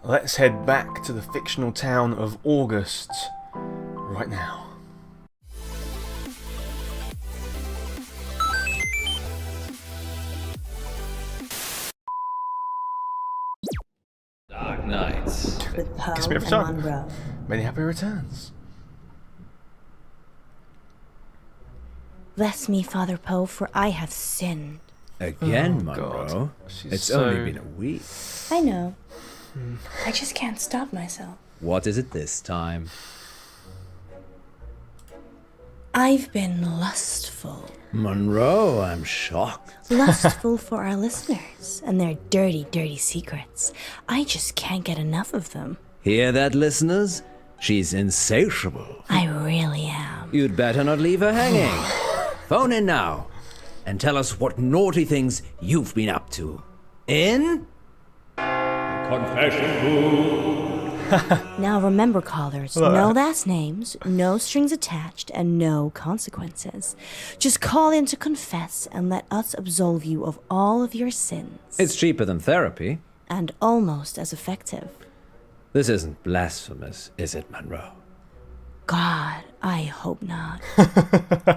Let's head back to the fictional town of August right now. Dark Nights. With Poe Kiss me every and time. Munro. Many happy returns. Bless me, Father Poe, for I have sinned. Again, Oh, Munro. God. She's It's so- only been a week. I know. I just can't stop myself. What is it this time? I've been lustful. Munro, I'm shocked. Lustful for our listeners and their dirty, dirty secrets. I just can't get enough of them. Hear that, listeners? She's insatiable. I really am. You'd better not leave her hanging. Phone in now and tell us what naughty things you've been up to. In? Confession booth. Now remember, callers, no last names, no strings attached, and no consequences. Just call in to confess and let us absolve you of all of your sins. It's cheaper than therapy. And almost as effective. This isn't blasphemous, is it, Munro? God, I hope not.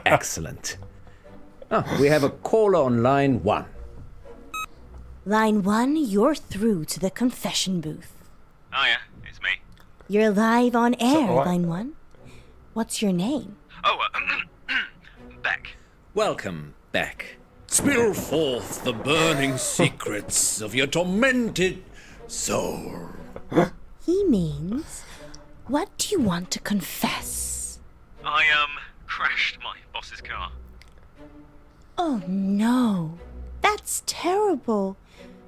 Excellent. We have a caller on line 1. Line 1, you're through to the confession booth. Hiya, it's me. You're live on air, alright? Line 1. What's your name? Oh, Beck. Welcome, Beck. Spill forth the burning secrets of your tormented soul. He means, what do you want to confess? I, crashed my boss's car. Oh no, that's terrible.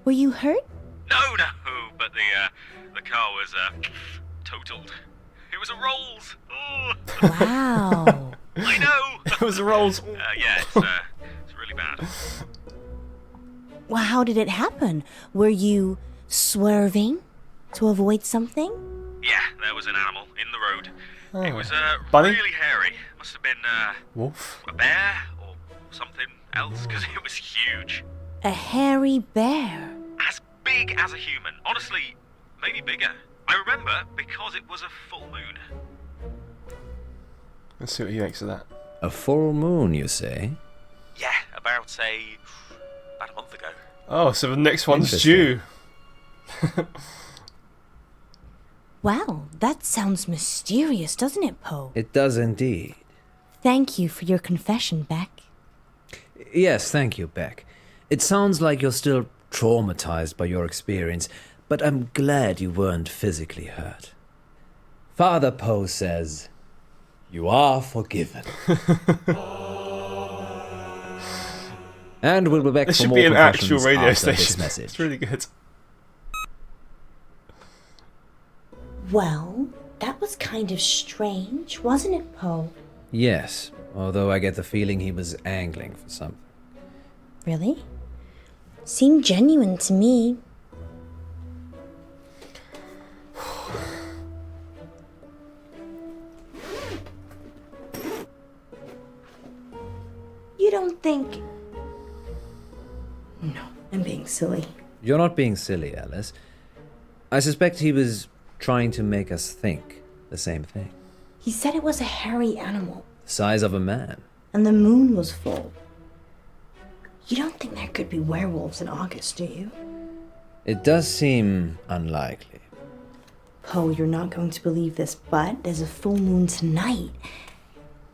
Were you hurt? No, but the car was, totaled. It was a Rolls. Oh, Wow. I know. It was the rolls. Yeah, it's really bad. Well, how did it happen? Were you swerving to avoid something? Yeah, there was an animal in the road. It was, Bunny? really hairy. Must have been, Wolf. a bear or something else, because it was huge. A hairy bear. As big as a human. Honestly, maybe bigger. I remember because it was a full moon. Let's see what he makes of that. A full moon, you say? Yeah, about, about a month ago. Oh, so the next one's Interesting. due. Well, that sounds mysterious, doesn't it, Poe? It does indeed. Thank you for your confession, Beck. Yes, thank you, Beck. It sounds like you're still traumatized by your experience, but I'm glad you weren't physically hurt. Father Poe says, you are forgiven. And we'll be back This for should more be an actual confessions radio after this station. message. It's really good. Well, that was kind of strange, wasn't it, Poe? Yes, although I get the feeling he was angling for something. Really? Seemed genuine to me. You don't think... No, I'm being silly. You're not being silly, Alice. I suspect he was trying to make us think the same thing. He said it was a hairy animal, The size of a man. and the moon was full. You don't think there could be werewolves in August, do you? It does seem unlikely. Poe, you're not going to believe this, but there's a full moon tonight.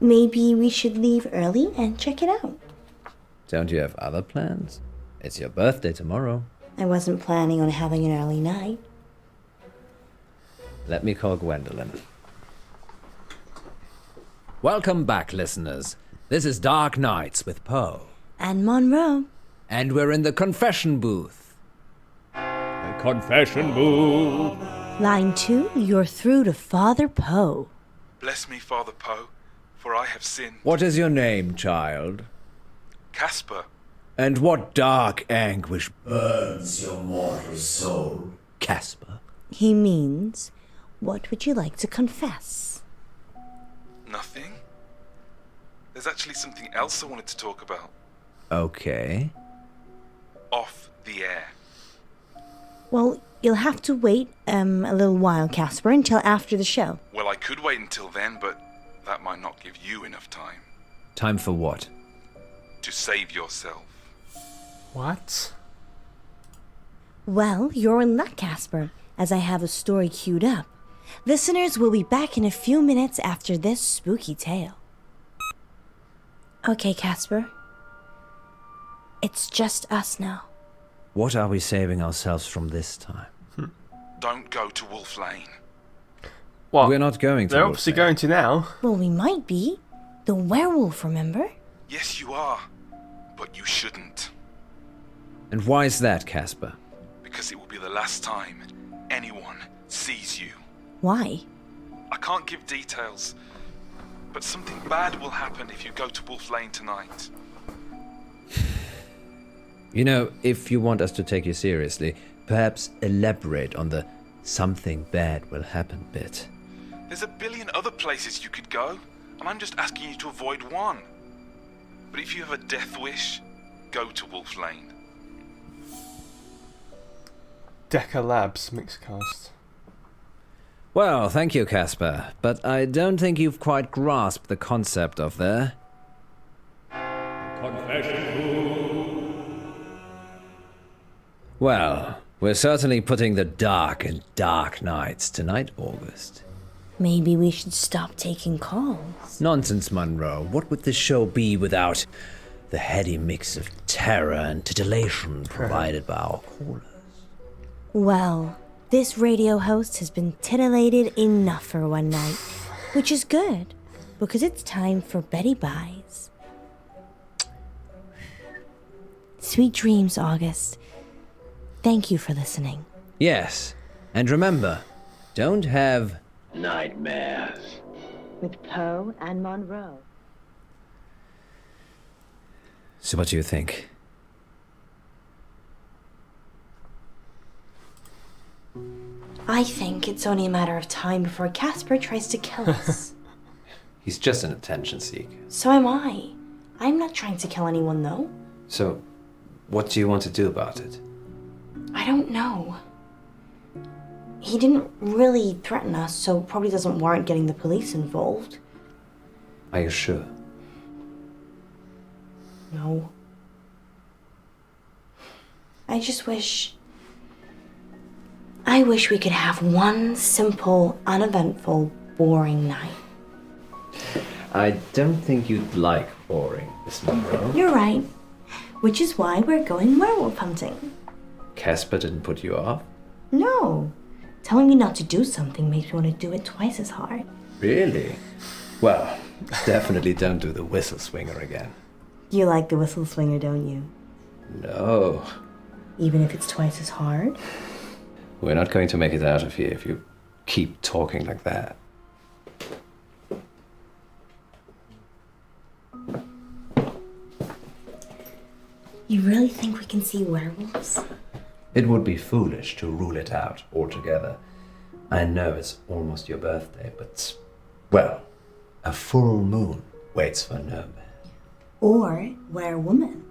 Maybe we should leave early and check it out. Don't you have other plans? It's your birthday tomorrow. I wasn't planning on having an early night. Let me call Gwendolyn. Welcome back, listeners. This is Dark Nights with Poe. And Munro. And we're in the confession booth. The confession booth. Line 2, you're through to Father Poe. Bless me, Father Poe, for I have sinned. What is your name, child? Casper, And what dark anguish burns your mortal soul, Casper? He means, what would you like to confess? nothing? There's actually something else I wanted to talk about. Okay. Off the air. Well, you'll have to wait a little while, Casper, until after the show. Well, I could wait until then, but that might not give you enough time Time for what? to save yourself. What? Well, you're in luck, Casper, as I have a story queued up. Listeners will be back in a few minutes after this spooky tale. Okay, Casper. It's just us now. What are we saving ourselves from this time? Don't go to Wolf Lane. What? We're not going to. They're Wolf obviously Lane. going to now. Well, we might be. The werewolf, remember? Yes, you are. But you shouldn't. And why is that, Casper? Because it will be the last time anyone sees you. Why? I can't give details, but something bad will happen if you go to Wolf Lane tonight. You know, if you want us to take you seriously, perhaps elaborate on the something bad will happen bit. There's a billion other places you could go, and I'm just asking you to avoid one. But if you have a death wish, go to Wolf Lane. Dekker Labs Mixcast. Well, thank you, Casper, but I don't think you've quite grasped the concept of the... Well, we're certainly putting the dark in dark nights tonight, August. Maybe we should stop taking calls. Nonsense, Munro. What would this show be without the heady mix of terror and titillation provided by our callers? Well, this radio host has been titillated enough for one night, which is good, because it's time for Betty Buys. Sweet dreams, August. Thank you for listening. Yes, and remember, don't have... Nightmares. With Poe and Munro. So what do you think? I think it's only a matter of time before Casper tries to kill us. He's just an attention seeker. So am I. I'm not trying to kill anyone, though. So, what do you want to do about it? I don't know. He didn't really threaten us, so probably doesn't warrant getting the police involved. Are you sure? No. I wish we could have one simple, uneventful, boring night. I don't think you'd like boring, Miss Munro. You're right. Which is why we're going werewolf hunting. Casper didn't put you off? No. Telling me not to do something makes me want to do it twice as hard. Really? Well, definitely don't do the whistle swinger again. You like the whistle swinger, don't you? No. Even if it's twice as hard? We're not going to make it out of here if you keep talking like that. You really think we can see werewolves? It would be foolish to rule it out altogether. I know it's almost your birthday, but, well, a full moon waits for no man. Or werewoman?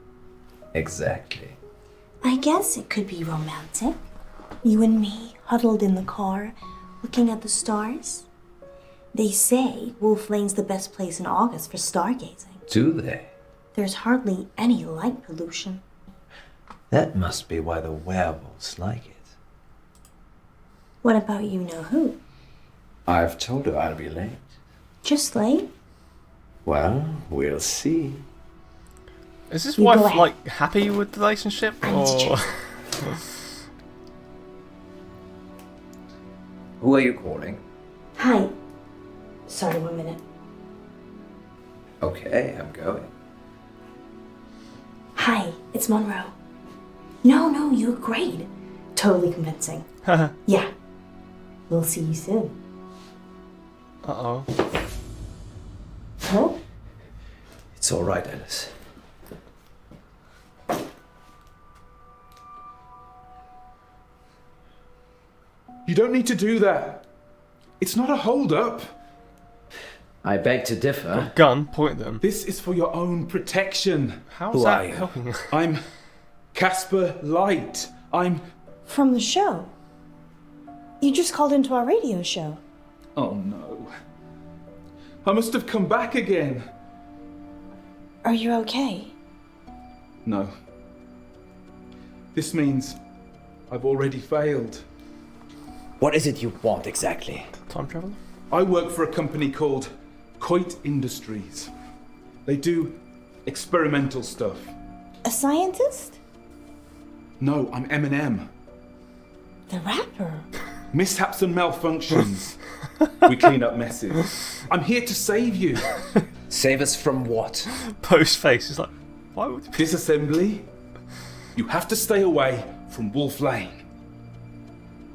Exactly. I guess it could be romantic. You and me, huddled in the car, looking at the stars. They say Wolf Lane's the best place in August for stargazing. Do they? There's hardly any light pollution. That must be why the werewolves like it. What about you know who? I've told her I'll be late. Just late? Well, we'll see. Is this You go wife, ahead. like, happy with the relationship? I need to Or... check. Who are you calling? Hi. Sorry, 1 minute. Okay, I'm going. Hi, it's Munro. No, you look great. Totally convincing. Yeah. We'll see you soon. Uh-oh. Oh? It's all right, Alice. You don't need to do that. It's not a hold-up. I beg to differ. Gun, point at them. This is for your own protection. How's Who are that you? helping? I'm Casper Light. I'm... From the show. You just called into our radio show. Oh no. I must have come back again. Are you okay? No. This means I've already failed. What is it you want exactly? Time traveler? I work for a company called Coit Industries. They do experimental stuff. A scientist? No, I'm Eminem. The rapper? Mishaps and malfunctions. We clean up messes. I'm here to save you. Save us from what? Poe's face is like, why would Disassembly. You have to stay away from Wolf Lane.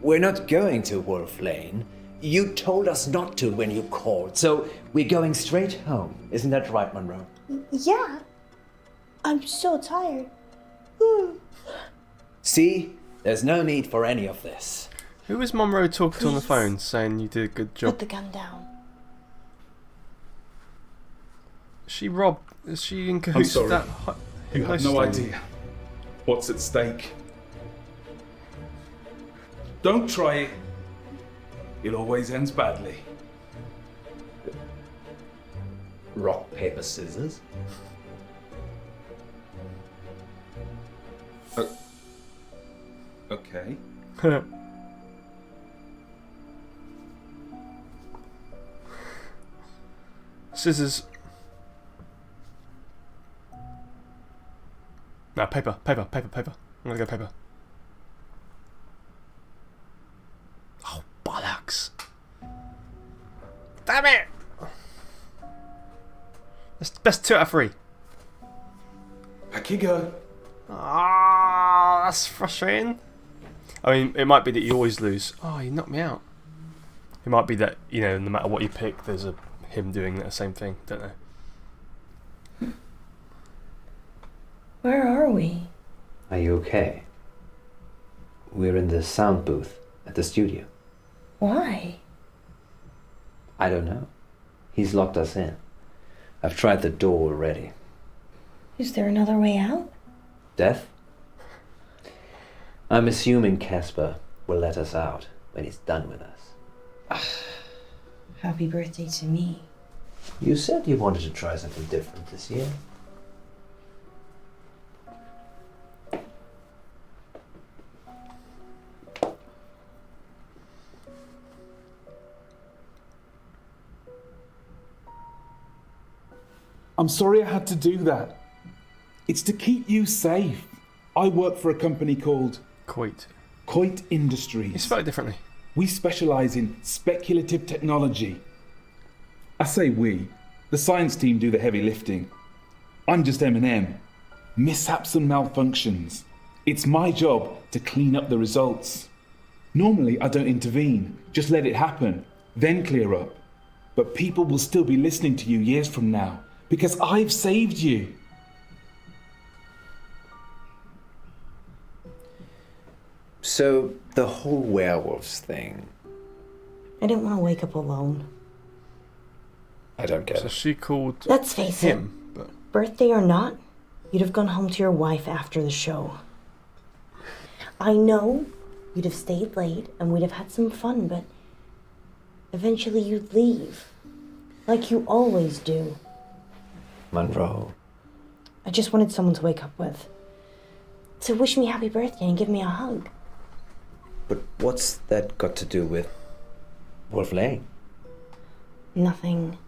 We're not going to Wolf Lane. You told us not to when you called, so we're going straight home. Isn't that right, Munro? Yeah. I'm so tired. See? There's no need for any of this. Who was Munro talking to on the Please. phone saying you did a good job? Put the gun down. She is she in cahoots sorry. with that? You have hypnosis no lady? idea what's at stake. Don't try it. It always ends badly. Rock, paper, scissors? Okay. Scissors. No, paper. I'm gonna go paper. Oh, bollocks. Damn it! That's best 2 out of 3. Back you go. Ah, that's frustrating. I mean, it might be that you always lose. Oh, you knocked me out. It might be that, you know, no matter what you pick, there's him doing the same thing. Don't know. Where are we? Are you okay? We're in the sound booth at the studio. Why? I don't know. He's locked us in. I've tried the door already. Is there another way out? Death? I'm assuming Casper will let us out when he's done with us. Happy birthday to me. You said you wanted to try something different this year. I'm sorry I had to do that. It's to keep you safe. I work for a company called Quite. Coit You Industries. spell it differently. We specialise in speculative technology. I say we. The science team do the heavy lifting. I'm just M&M. Mishaps and malfunctions. It's my job to clean up the results. Normally I don't intervene, just let it happen, then clear up. But people will still be listening to you years from now, because I've saved you. So, the whole werewolves thing, I didn't want to wake up alone. I don't get So it. she called Let's face it, him, but birthday or not, you'd have gone home to your wife after the show. I know you'd have stayed late and we'd have had some fun, but eventually you'd leave. Like you always do. Munro. I just wanted someone to wake up with. To wish me happy birthday and give me a hug. But what's that got to do with Wolf Lane? Nothing.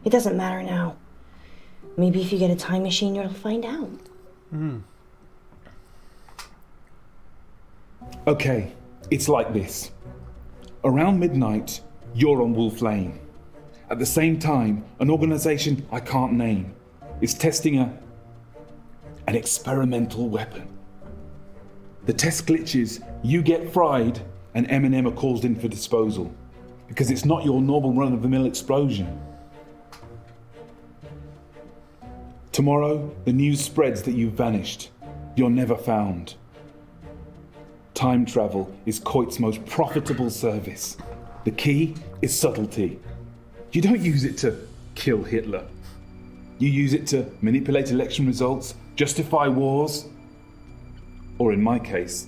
It doesn't matter now. Maybe if you get a time machine, you'll find out. Okay, it's like this. Around midnight, you're on Wolf Lane. At the same time, an organisation I can't name is testing an experimental weapon. The test glitches, you get fried, and M&M are called in for disposal. Because it's not your normal run-of-the-mill explosion. Tomorrow, the news spreads that you've vanished. You're never found. Time travel is Coit's most profitable service. The key is subtlety. You don't use it to kill Hitler. You use it to manipulate election results, justify wars, or in my case,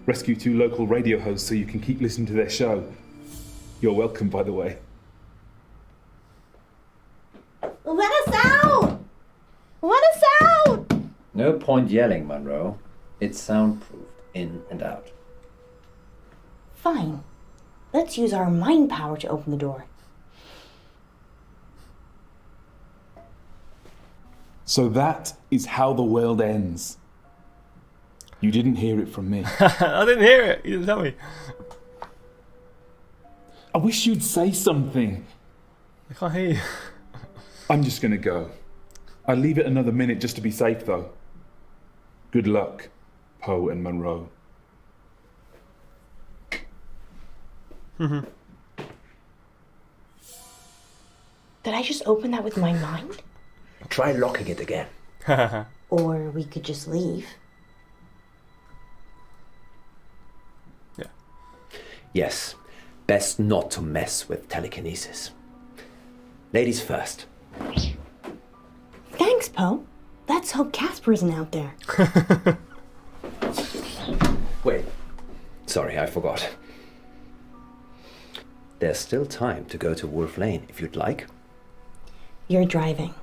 Rescue 2 local radio hosts so you can keep listening to their show. You're welcome, by the way. Let us out! Let us out! No point yelling, Munro. It's soundproofed in and out. Fine. Let's use our mind power to open the door. So that is how the world ends. You didn't hear it from me. I didn't hear it. You didn't tell me. I wish you'd say something. I can't hear you. I'm just gonna go. I'll leave it another minute just to be safe, though. Good luck, Poe and Munro. Did I just open that with my mind? Try locking it again. Or we could just leave. Yeah. Yes, best not to mess with telekinesis. Ladies first. Thanks, Poe. Let's hope Casper isn't out there. Wait. Sorry, I forgot. There's still time to go to Wolf Lane if you'd like. You're driving.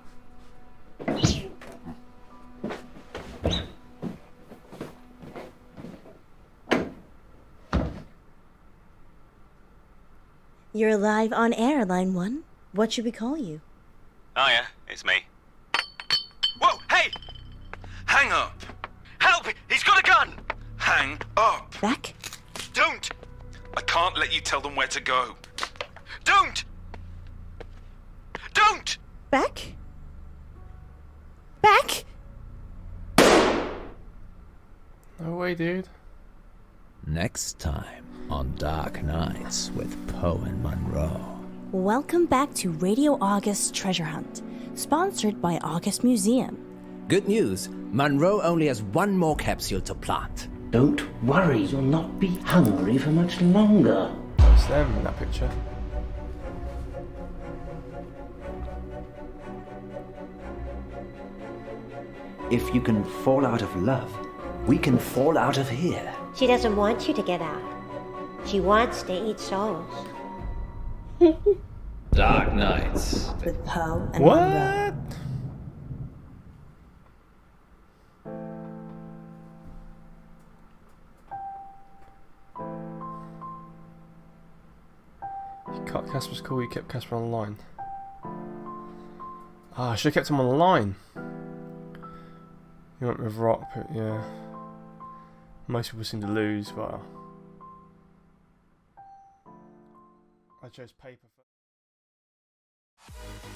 You're live on air, Line 1. What should we call you? Oh yeah, it's me. Whoa, hey! Hang up! Help! He's got a gun! Hang up! Beck? Don't! I can't let you tell them where to go. Don't! Don't! Beck? Beck? No way, dude. Next time on Dark Nights with Poe and Munro. Welcome back to Radio August Treasure Hunt, sponsored by August Museum. Good news, Munro only has one more capsule to plant. Don't worry, you'll not be hungry for much longer. That's them in that picture. If you can fall out of love, we can fall out of here. She doesn't want you to get out. She wants to eat souls. Dark Nights. With Poe and Munro. What? You cut Casper's call, you kept Casper on the line. Ah, I should have kept him on the line. You went with Rock, but yeah. Most people seem to lose, but I chose paper.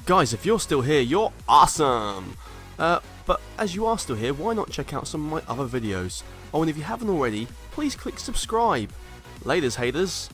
Guys, if you're still here, you're awesome! But as you are still here, why not check out some of my other videos? Oh, and if you haven't already, please click subscribe. Laters, haters.